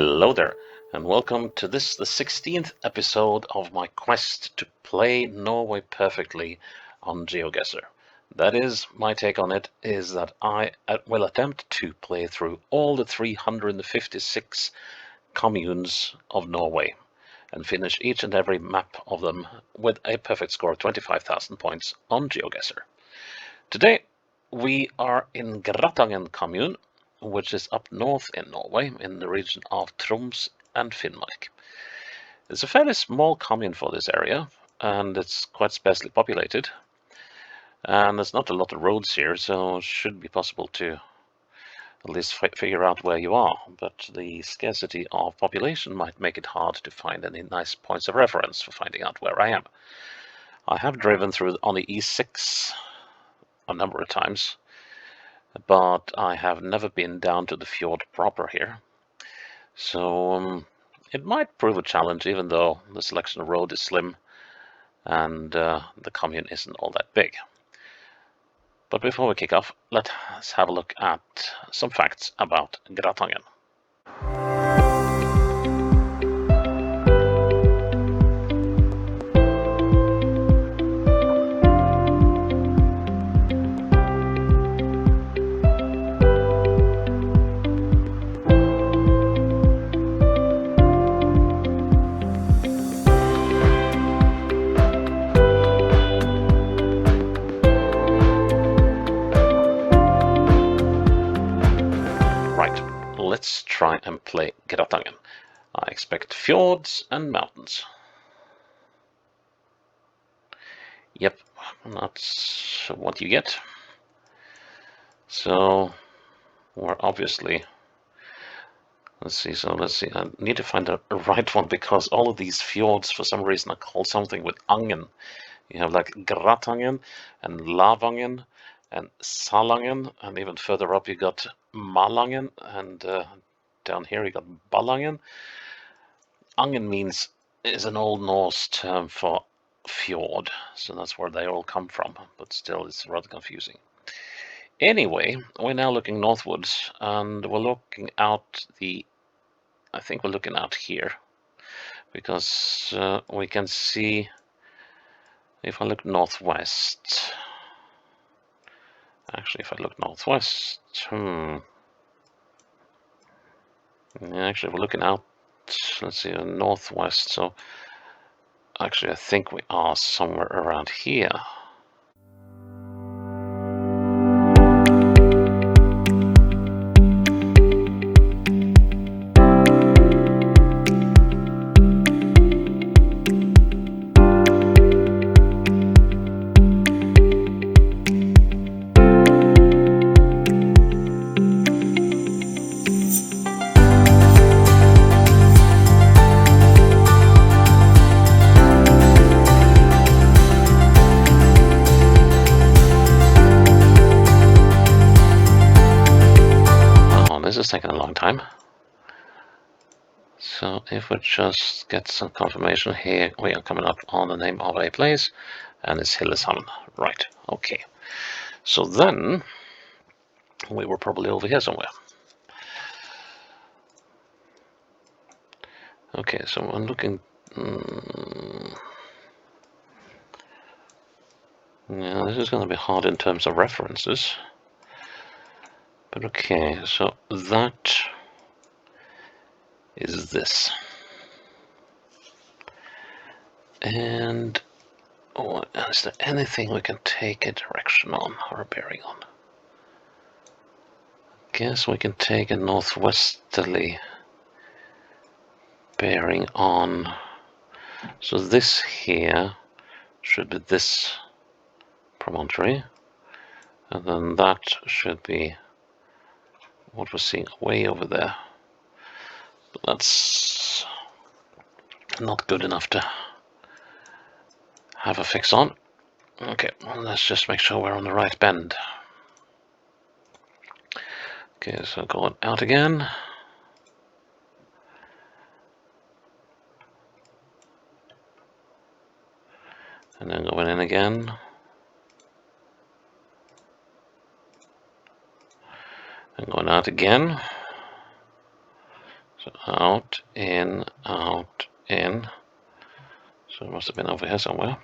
Hello there, and welcome to this, the 16th episode of my quest to play Norway perfectly on Geoguessr. That is, my take on it is that I will attempt to play through all the 356 communes of Norway and finish each and every map of them with a perfect score of 25,000 points on Geoguessr. Today we are in Gratangen commune, which is up north in Norway, in the region of Troms and Finnmark. It's a fairly small commune for this area, and it's quite sparsely populated. And there's not a lot of roads here, so it should be possible to at least figure out where you are. But the scarcity of population might make it hard to find any nice points of reference for finding out where I am. I have driven through on the E6 a number of times, but I have never been down to the fjord proper here. So it might prove a challenge, even though the selection of road is slim and the commune isn't all that big. But before we kick off, let's have a look at some facts about Gratangen. Let's try and play Gratangen. I expect fjords and mountains. Yep, that's what you get. So we're obviously, let's see, I need to find the right one, because all of these fjords for some reason are called something with Angen. You have like Gratangen and Lavangen and Salangen, and even further up you got Malangen, and down here you got Ballangen. Angen is an Old Norse term for fjord, so that's where they all come from, but still it's rather confusing. Anyway, we're now looking northwards, and we're looking out I think we're looking out here, because we can see, if I look northwest, actually if I look northwest, actually we're looking out, let's see, northwest, so actually I think we are somewhere around here. This is taking a long time. So if we just get some confirmation here, we are coming up on the name of a place, and it's Hilleshamn. Right, okay. So then we were probably over here somewhere. Okay, so I'm looking. Yeah, this is going to be hard in terms of references. But okay, so that is this. And is there anything we can take a direction on, or a bearing on? Guess we can take a northwesterly bearing on. So this here should be this promontory, and then that should be what we're seeing way over there. But that's not good enough to have a fix on. Okay, well, let's just make sure we're on the right bend. Okay, so going out again. And then going in again. And going out again. So out, in, out, in. So it must have been over here somewhere.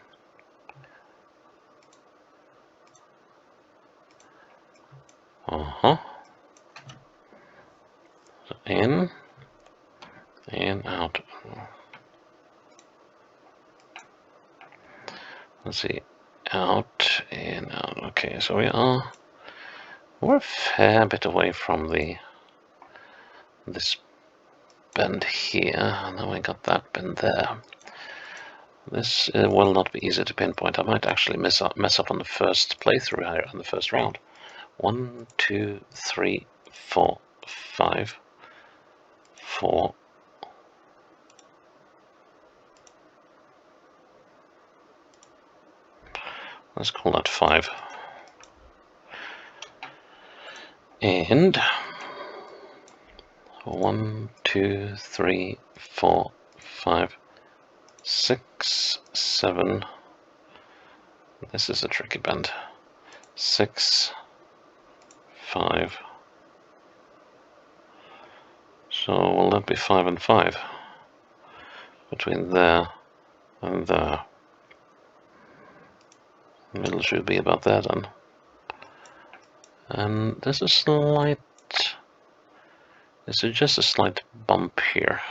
So in, out. Let's see, out, in, out. Okay, so we're a fair bit away from this bend here, and then we got that bend there. This will not be easy to pinpoint. I might actually mess up on the first playthrough here on the first round. 1, 2, 3, 4, 5, 4. Let's call that 5. And 1, 2, 3, 4, 5, 6, 7. This is a tricky bend. 6, 5. So will that be 5 and 5? Between there and there. The middle should be about there then. And there's a slight... This is just a slight bump here.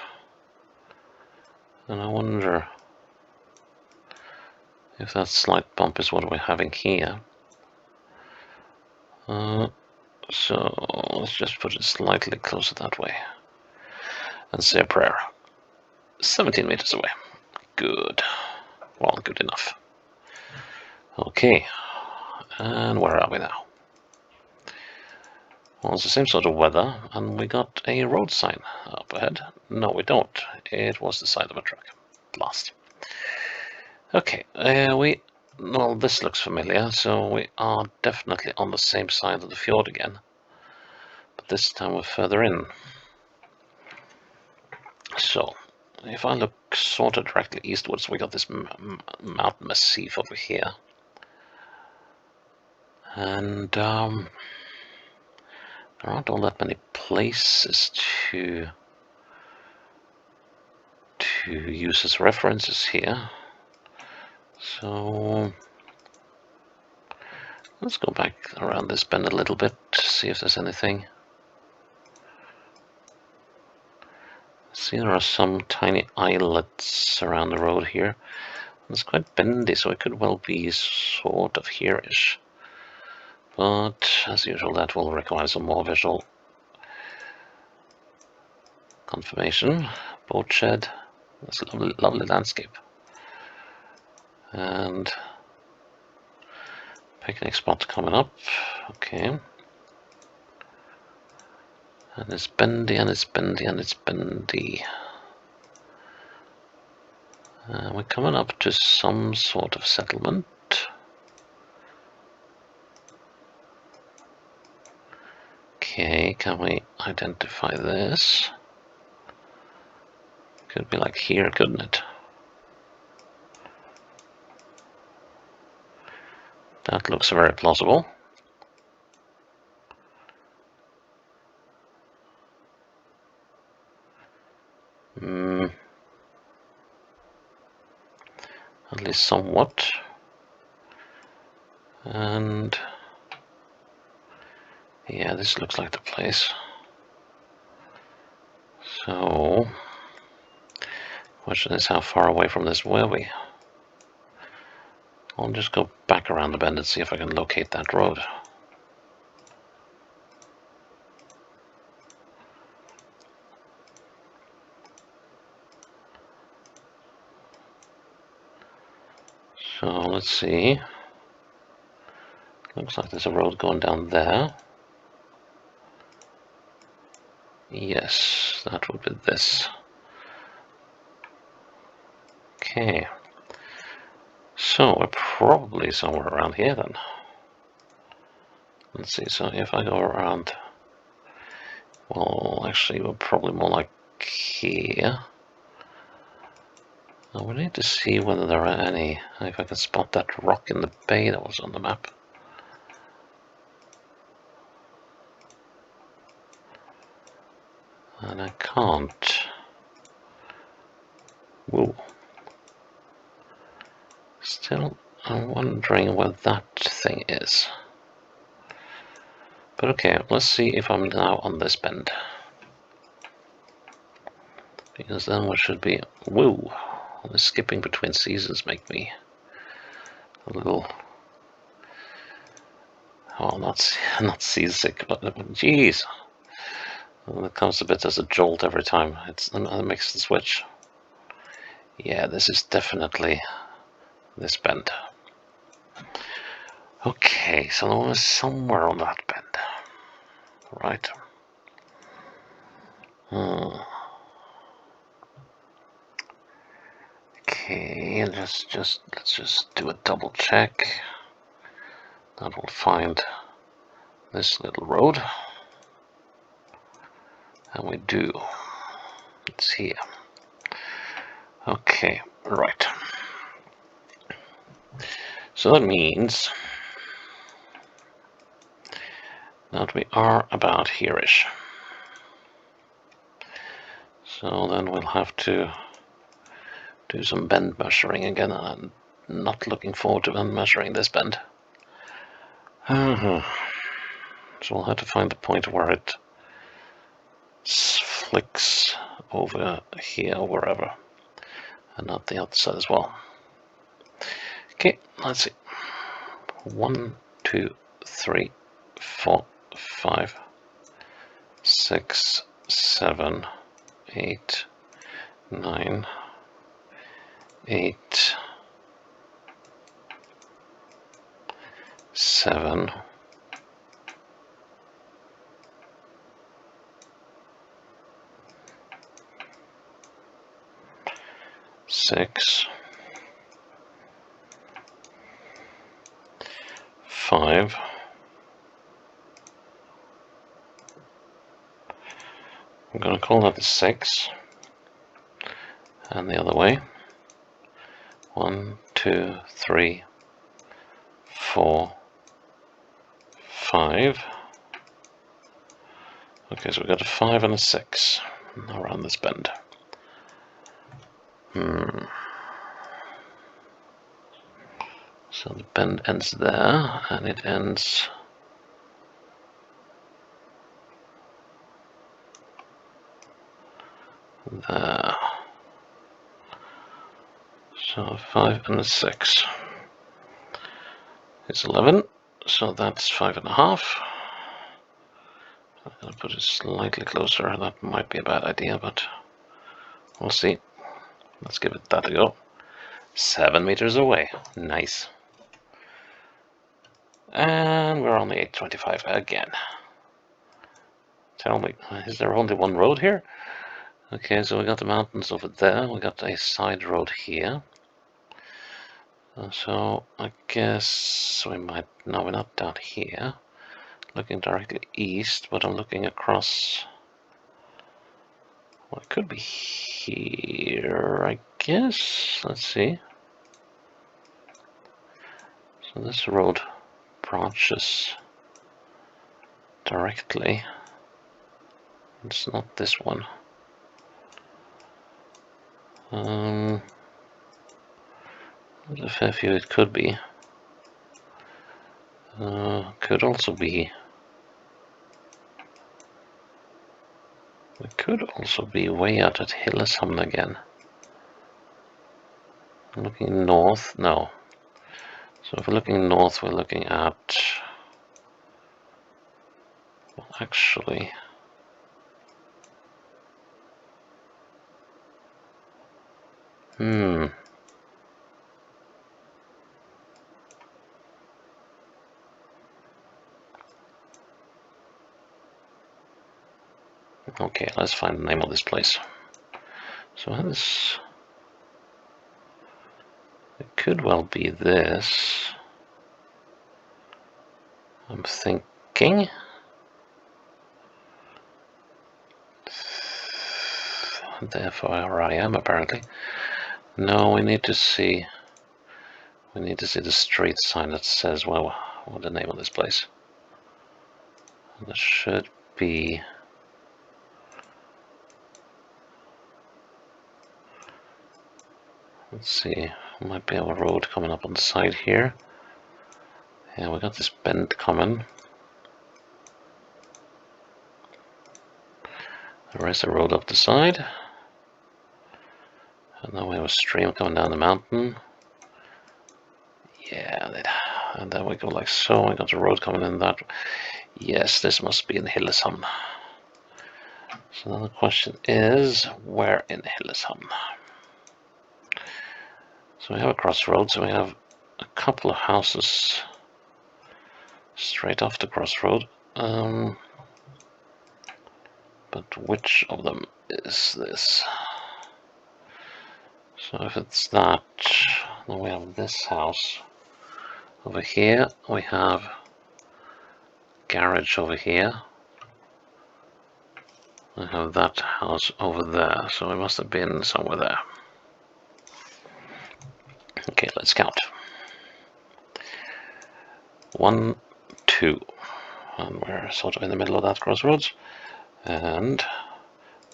And I wonder if that slight bump is what we're having here. So let's just put it slightly closer that way. And say a prayer. 17 meters away. Good. Well, good enough. Okay. And where are we now? Well, it's the same sort of weather, and we got a road sign up ahead. No, we don't. It was the side of a truck. Blast. Okay, well, this looks familiar, so we are definitely on the same side of the fjord again. But this time we're further in. So, if I look sort of directly eastwards, we got this mountain massif over here. And there aren't all that many places to use as references here. So let's go back around this bend a little bit to see if there's anything. See, there are some tiny islets around the road here. It's quite bendy, so it could well be sort of here-ish. But as usual, that will require some more visual confirmation. Boat shed. That's a lovely, lovely landscape. And picnic spot coming up. Okay. And it's bendy, and it's bendy, and it's bendy. We're coming up to some sort of settlement. Okay, can we identify this? Could be like here, couldn't it? That looks very plausible. At least somewhat. And yeah, this looks like the place. So, question is, how far away from this were we? I'll just go back around the bend and see if I can locate that road. So let's see. Looks like there's a road going down there. Yes, that would be this. Okay. So we're probably somewhere around here then. Let's see, so if I go around, well, actually we're probably more like here. Now we need to see whether there are any, if I can spot that rock in the bay that was on the map. And I can't. Whoa. Still, I'm wondering what that thing is. But okay, let's see if I'm now on this bend. Because then we should be... Whoa! The skipping between seasons make me a little... Oh, not seasick, but jeez! It comes a bit as a jolt every time. It makes the switch. Yeah, this is definitely this bend. Okay, so I was somewhere on that bend. Right. Okay, let's just do a double check. That will find this little road. And we do. It's here. Okay, right. So that means that we are about here-ish. So then we'll have to do some bend measuring again. I'm not looking forward to bend measuring this bend. So we'll have to find the point where it flicks over here or wherever, and not the other side as well. Okay, let's see. 1, 2, 3, 4, 5, 6, 7, 8, 9, 8, 7, 6, 5, I'm going to call that a 6, and the other way. 1, 2, 3, 4, 5. Okay, so we've got a 5 and a 6 around this bend. So the bend ends there, and it ends there. So a 5 and a 6 is 11, so that's 5.5. I'm going to put it slightly closer. That might be a bad idea, but we'll see. Let's give it that a go. 7 meters away. Nice. And we're on the 825 again. Tell me, is there only one road here? Okay, so we got the mountains over there. We got a side road here. So I guess we might... No, we're not down here. Looking directly east, but I'm looking across... Well, it could be here, I guess. Let's see. So this road branches directly. It's not this one. There's a fair few it could be. Could also be... It could also be way out at Hilleshamn again. Looking north, no. So if we're looking north, we're looking at... Well, actually... Okay, let's find the name of this place. So this... It could well be this. I'm thinking... Therefore I am, apparently. No, we need to see... We need to see the street sign that says, well, what the name of this place. There should be... Let's see, might be a road coming up on the side here. Yeah, we got this bend coming. There is a road up the side. And then we have a stream coming down the mountain. Yeah, and then we go like so. We got the road coming in that. Yes, this must be in Hilleshamn. So then the question is, where in Hilleshamn? So we have a crossroads, so we have a couple of houses straight off the crossroad. But which of them is this? So if it's that, then we have this house over here. We have garage over here. I have that house over there, so it must have been somewhere there. Okay, let's count. 1, 2, and we're sort of in the middle of that crossroads. And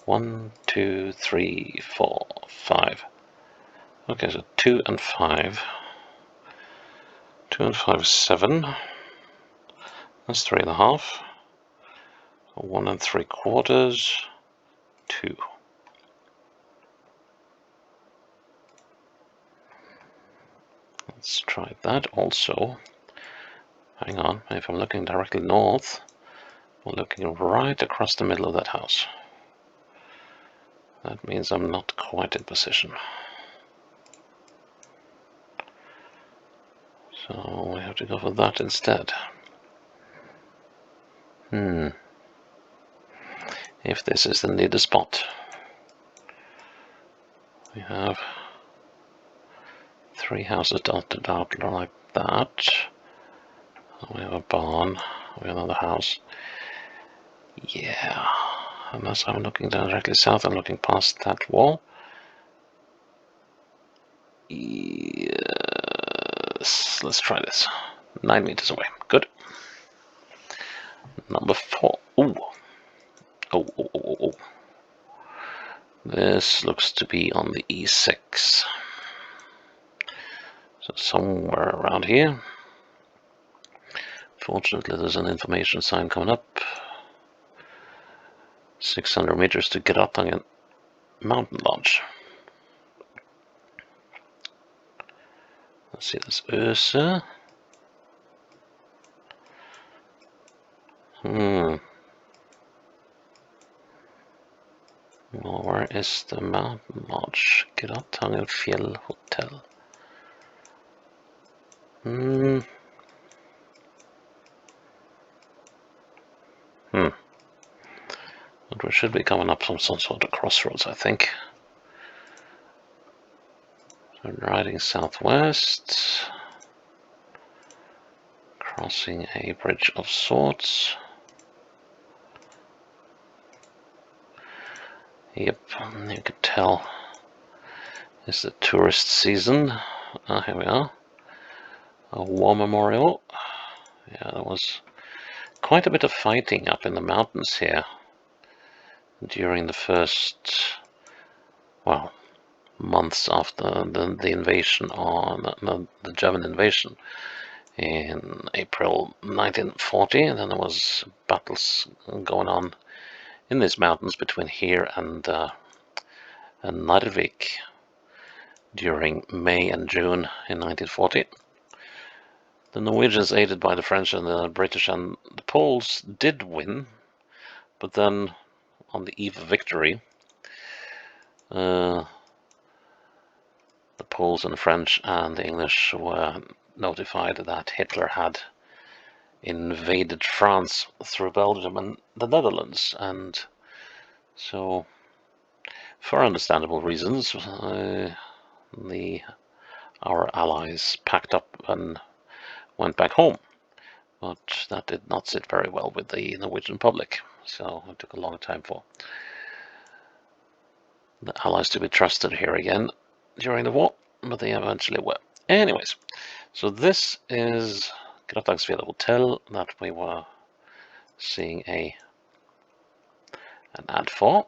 1, 2, 3, 4, 5. Okay, so 2 and 5. 2 and 5 is 7. That's 3.5. 1 3/4. 2. Let's try that also. Hang on, if I'm looking directly north, I'm looking right across the middle of that house. That means I'm not quite in position. So we have to go for that instead. If this is indeed the spot. We have 3 houses dotted out like that. We have a barn, we have another house. Yeah, unless I'm looking directly south, I'm looking past that wall. Yes, let's try this. 9 meters away, good. Number 4. Ooh. Oh. This looks to be on the E6. So somewhere around here. Fortunately, there's an information sign coming up. 600 meters to Gratangen Mountain Lodge. Let's see, this Öse. Well, where is the mountain lodge? Gratangen Fjell Hotel. But we should be coming up some sort of crossroads, I think. So riding southwest, crossing a bridge of sorts. Yep, you can tell it's the tourist season. Here we are. A war memorial. Yeah, there was quite a bit of fighting up in the mountains here during the first, well, months after the invasion on the German invasion in April 1940, and then there was battles going on in these mountains between here and Narvik during May and June in 1940. The Norwegians, aided by the French and the British and the Poles, did win, but then on the eve of victory, the Poles and the French and the English were notified that Hitler had invaded France through Belgium and the Netherlands, and so, for understandable reasons, our allies packed up and went back home. But that did not sit very well with the Norwegian public, so it took a long time for the allies to be trusted here again during the war, but they eventually were. Anyways, so this is Gratangsfjell Hotel that we were seeing an ad for,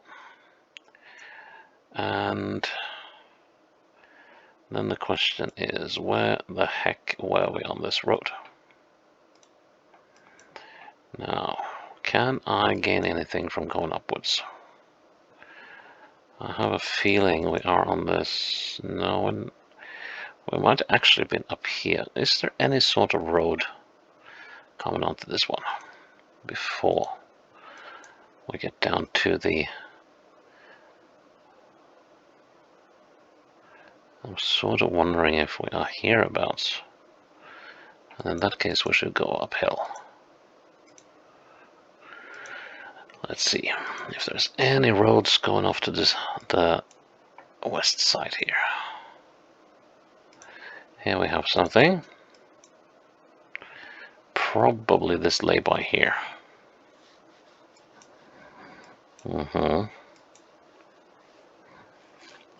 and Then the question is, where the heck were we on this road? Now, can I gain anything from going upwards? I have a feeling we are on this. No, we might actually have been up here. Is there any sort of road coming onto this one before we get down to the... I'm sort of wondering if we are hereabouts. And in that case, we should go uphill. Let's see if there's any roads going off to the west side here. Here we have something. Probably this lay-by here.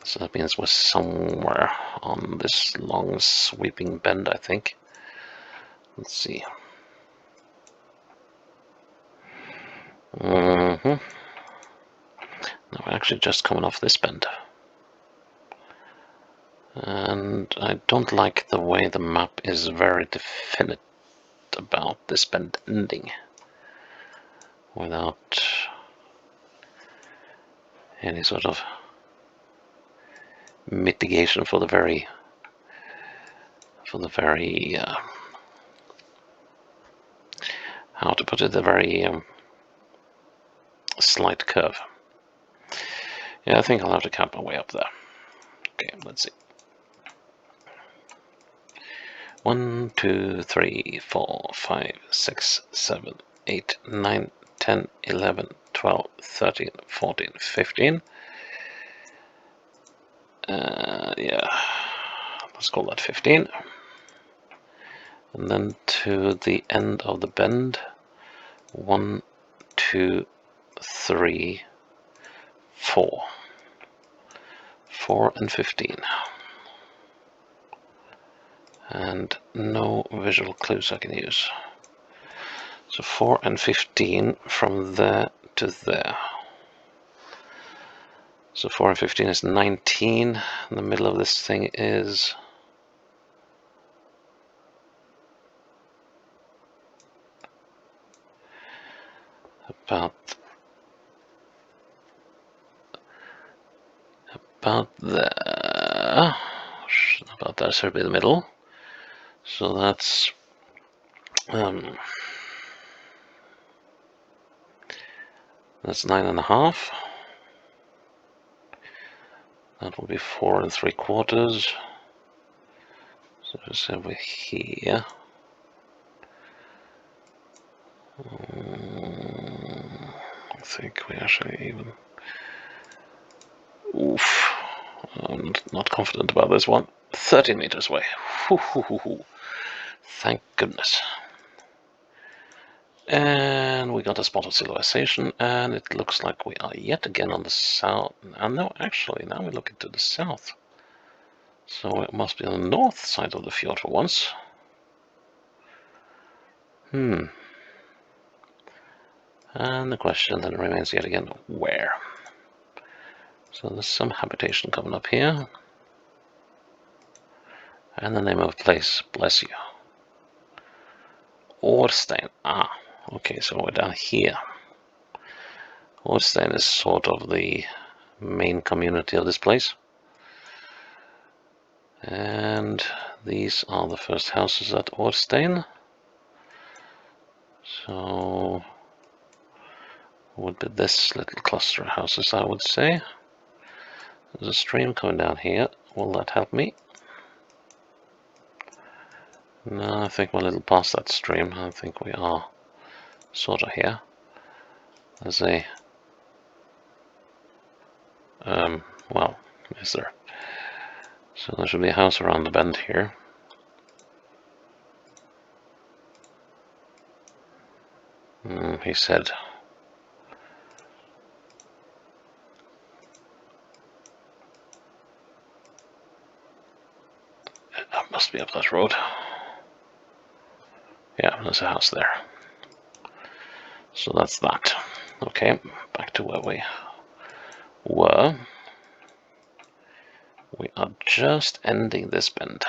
So that means we're somewhere on this long sweeping bend, I think. Let's see. Now we're actually just coming off this bend. And I don't like the way the map is very definite about this bend ending without any sort of mitigation for the very how to put it, the very slight curve. Yeah, I think I'll have to count my way up there. Okay, let's see. 1, 2, 3, 4, 5, 6, 7, 8, 9, 10, 11, 12, 13, 14, 15. Yeah, let's call that 15. And then to the end of the bend, 1, 2, 3, 4. 4 and 15. And no visual clues I can use. So 4 and 15 from there to there. So 4 and 15 is 19. And the middle of this thing is about there. About there should be the middle. So that's that's 9.5. That will be 4 3/4. So just over here. I think we actually even... Oof. I'm not confident about this one. 13 meters away. Thank goodness. And we got a spot of civilization, and it looks like we are yet again on the south. And no, actually, now we look into the south. So it must be on the north side of the fjord for once. And the question then remains yet again, where? So there's some habitation coming up here. And the name of the place, bless you. Orstein. Ah, okay, so we're down here. Orstein is sort of the main community of this place. And these are the first houses at Orstein. So would be this little cluster of houses, I would say. There's a stream coming down here. Will that help me? No, I think we're a little past that stream. I think we are sort of here. There's a... well, is there? So there should be a house around the bend here. He said... That must be up that road. Yeah, there's a house there. So that's that. Okay, back to where we were. We are just ending this bend.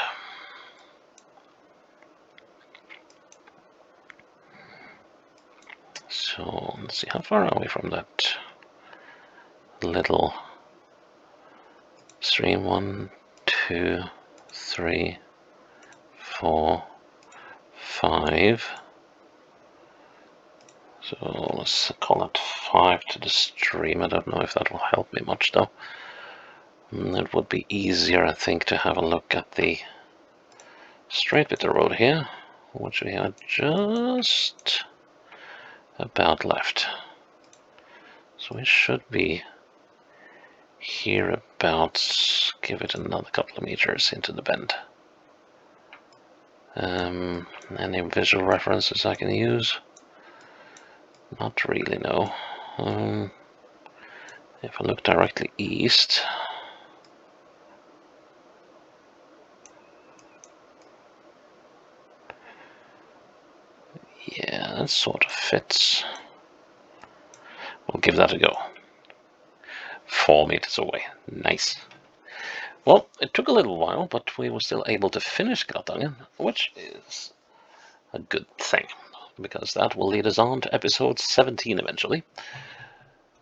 So let's see, how far are we from that little stream? 1, 2, 3, 4, 5. So let's call it 5 to the stream. I don't know if that will help me much though. It would be easier, I think, to have a look at the straight bit of road here, which we had just about left. So we should be hereabouts, give it another couple of meters into the bend. Any visual references I can use? Not really, no. If I look directly east, yeah, that sort of fits. We'll give that a go. 4 meters away. Nice. Well, it took a little while, but we were still able to finish Gratangen, which is a good thing, because that will lead us on to episode 17 eventually.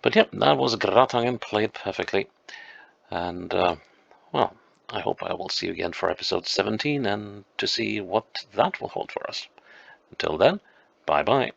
But yep, that was Gratangen played perfectly. And, well, I hope I will see you again for episode 17 and to see what that will hold for us. Until then, bye-bye.